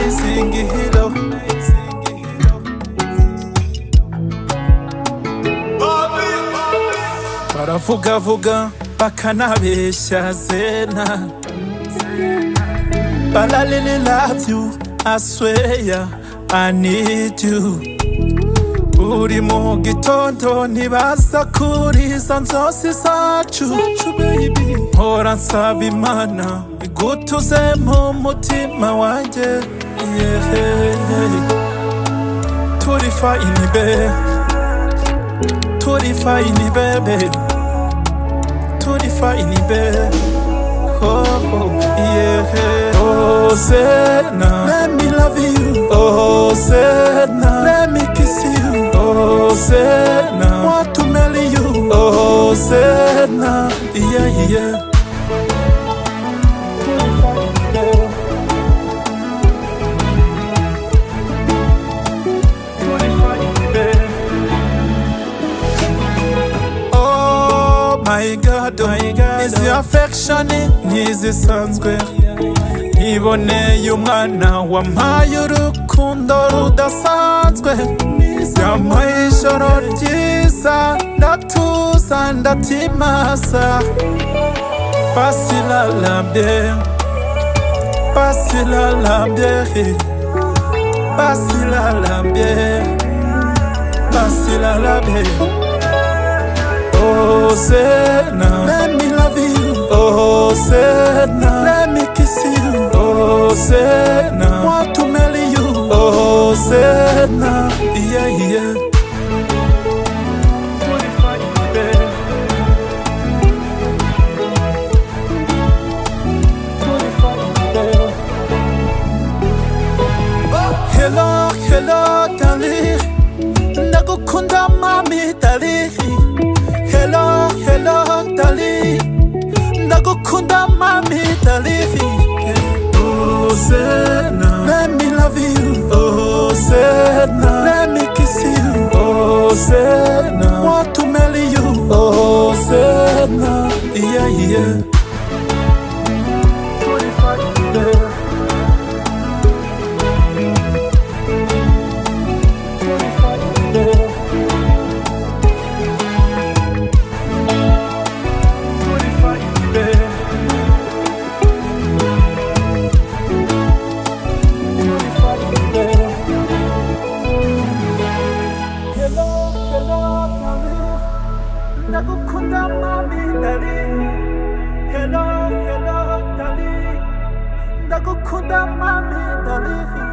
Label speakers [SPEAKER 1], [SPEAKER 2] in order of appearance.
[SPEAKER 1] amazing hero. Baravuga bakanabeshya Zena, but I really love you, I swear I need you. Uri mu gitondo nibaza kuri izo nzozi zacu, mpora nsaba Imana igutuze mu mutima wanjye. Turi fine babe, turi fine baby, turi fine babe. Oh yeah. Oh Zena, let me love you. Oh Zena, let me kiss you. Oh Zena, want to marry you. Oh Zena, yeah. My God, izi affection ntizisanzwe, iboneye umwana wampaye urukundo rudasanzwe, yampaye ijoro ryiza ndatuza ndatimasa. Basi lalambye, basi lalambye, basi lalambye, basi lalambye. Oh Zena, let me love you. Oh Zena, let me kiss you. Oh Zena, want to marry you. Oh Zena, yeah. Hello, darling. Ndagukunda mami, darling. Hello, darling. Ndagukunda mami, darling. Oh Zena, let me love you. Oh Zena, let me kiss you. Oh Zena, want to marry you. Oh Zena, yeah. Ndagukunda mami, darling. Hello, darling. Ndagukunda mami, darling.